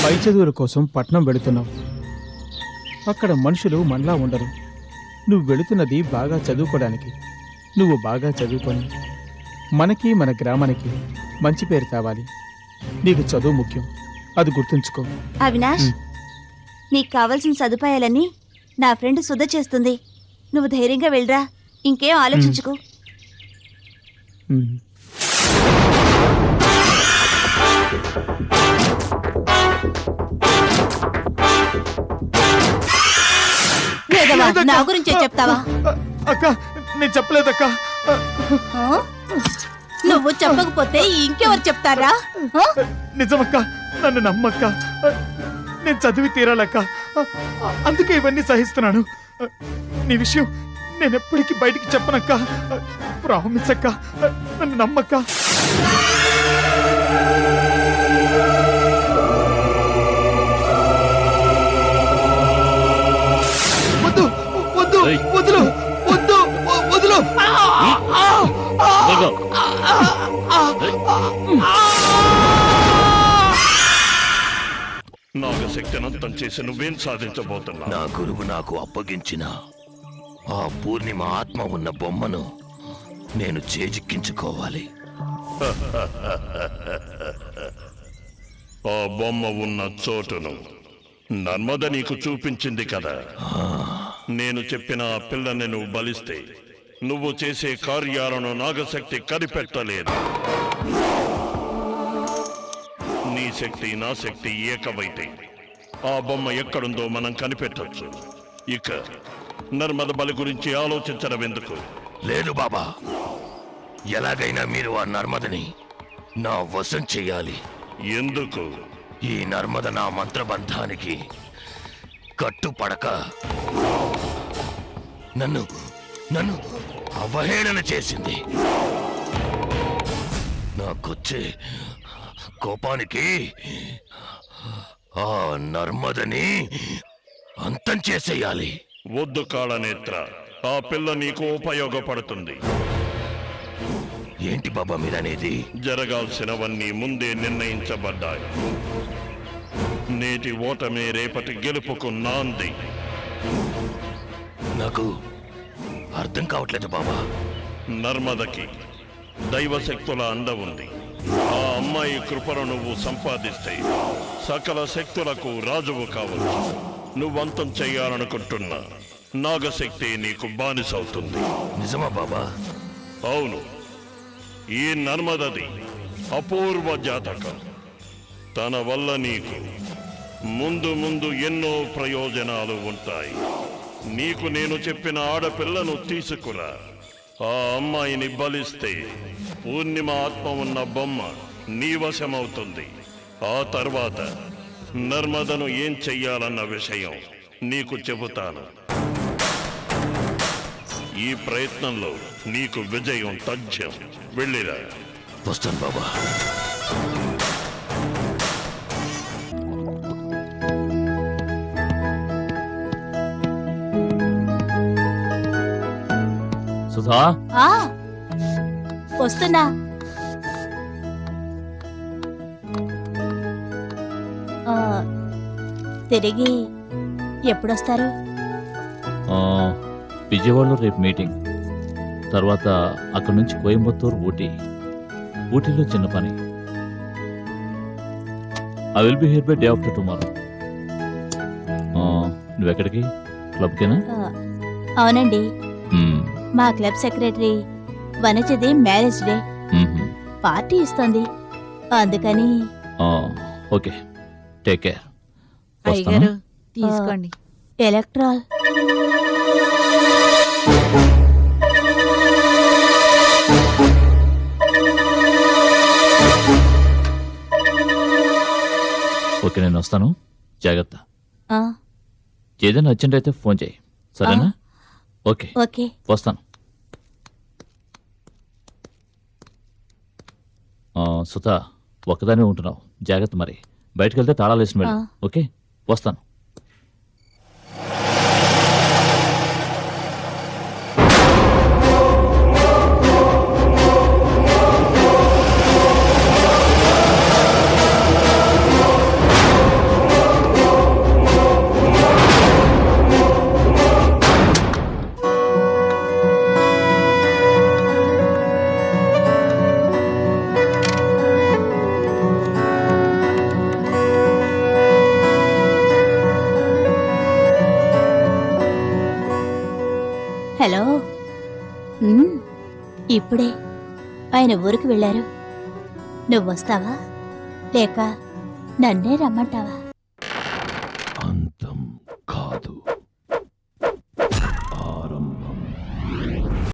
పై చదువుల కోసం పట్నం వెళుతున్నావు. అక్కడ మనుషులు మనలా ఉండరు. నువ్వు వెళుతున్నది బాగా చదువుకోవడానికి. నువ్వు బాగా చదువుకొని మనకి మన గ్రామానికి మంచి పేరు తేవాలి. నీకు చదువు ముఖ్యం, అది గుర్తుంచుకో. అవినాష్, నీకు కావలసిన సదుపాయాలన్నీ నా ఫ్రెండ్ సుధ చేస్తుంది. నువ్వు ధైర్యంగా వెళ్ళరా, ఇంకేం ఆలోచించుకో. నా గురించే చెప్తావా? అక్క, నేను చెప్పలేదక్క. నువ్వు చెప్పకపోతే ఇంకెవరు చెప్తారా? నిజమక్క, నన్ను నమ్మక్క. నేను చదివి తీరాలక్క, అందుకే ఇవన్నీ సహిస్తున్నాను. నీ విషయం నేను ఎప్పటికీ బయటికి చెప్పనక్క. ప్రామిస్ అక్క, నన్ను నమ్మక్క. వద్దు వద్దు, వదులు వద్దు, వదులు. నాగశక్తినంతం చేసి నువ్వేం సాధించబోతున్నా? నా గురువు నాకు అప్పగించిన ఆ పూర్ణిమ ఆత్మ ఉన్న బొమ్మను నేను చేజిక్కించుకోవాలి. ఆ బొమ్మ ఉన్న చోటును నర్మద నీకు చూపించింది కదా. నేను చెప్పిన ఆ పిల్లని నువ్వు బలిస్తే నువ్వు చేసే కార్యాలను నాగశక్తి కనిపెట్టలేదు. నీ శక్తి నా శక్తి ఏకమైతే ఆ బొమ్మ ఎక్కడుందో మనం కనిపెట్టొచ్చు. ఇక నర్మద బలి గురించి ఆలోచించడం ఎందుకు? లేదు బాబా, ఎలాగైనా మీరు ఆ నర్మదని నా వశం చెయ్యాలి. ఎందుకు? ఈ నర్మద నా మంత్రబంధానికి కట్టుపడక నన్ను నన్ను అవహేళన చేసింది. నాకొచ్చే కోపానికి ఆ నర్మదని అంతం చేసేయాలి. వద్దు కాళనేత్ర, ఆ పిల్ల నీకు ఉపయోగపడుతుంది. ఏంటి బాబా మీరనేది? జరగాల్సినవన్నీ ముందే నిర్ణయించబడ్డాయి. నేటి ఓటమే రేపటి గెలుపుకు నాంది. నాకు అర్థం కావట్లేదు బాబా. నర్మదకి దైవశక్తుల అండ ఉంది. ఆ అమ్మాయి కృపను నువ్వు సంపాదిస్తే సకల శక్తులకు రాజువు కావచ్చు. నువ్వంతం చెయ్యాలనుకుంటున్న నాగశక్తి నీకు బానిసవుతుంది. నిజమా బాబా? అవును. ఈ నర్మదది అపూర్వ జాతకం. తన వల్ల నీకు ముందు ముందు ఎన్నో ప్రయోజనాలు ఉంటాయి. నీకు నేను చెప్పిన ఆడపిల్లను తీసుకురా. ఆ అమ్మాయిని బలిస్తే పూర్ణిమ ఆత్మ ఉన్న బొమ్మ నీ వశమవుతుంది. ఆ తర్వాత నర్మదను ఏం చెయ్యాలన్న విషయం నీకు చెబుతాను. ఈ ప్రయత్నంలో నీకు విజయం తథ్యం. వెళ్ళిరా. వస్తాను బాబా. సుధా, వస్తున్నా. తిరిగి ఎప్పుడొస్తారు? విజయవాడలో రేపు మీటింగ్, తర్వాత అక్కడి నుంచి కోయంబత్తూరు, ఊటీలో చిన్న పని. I will be here by day after tomorrow. నువ్వెక్కడికి? క్లబ్కేనా? అవునండి, మా క్లబ్ సెక్రటరీ వనజది మ్యారేజ్ డే పార్టీ ఇస్తుంది, అందుకని. Okay, take care. అయ్యగారు తీసుకోండి. ఎలక్ట్రాల్. ఓకే, నేను వస్తాను. జాగ్రత్త. ఆ, ఏదైనా అర్జెంట్ అయితే ఫోన్ చేయి, సరేనా? Okay okay. వస్తాను. సుధా, ఒక్కదానే ఉంటున్నావు, జాగ్రత్త. మరి బయటకు వెళ్తే తాళాలు వేసిన వెళ్ళు. ఓకే, వస్తాను. హలో ఇప్పుడే ఆయన ఊరికి వెళ్ళారు. నువ్వు వస్తావా లేక నన్నే రమ్మంటావా?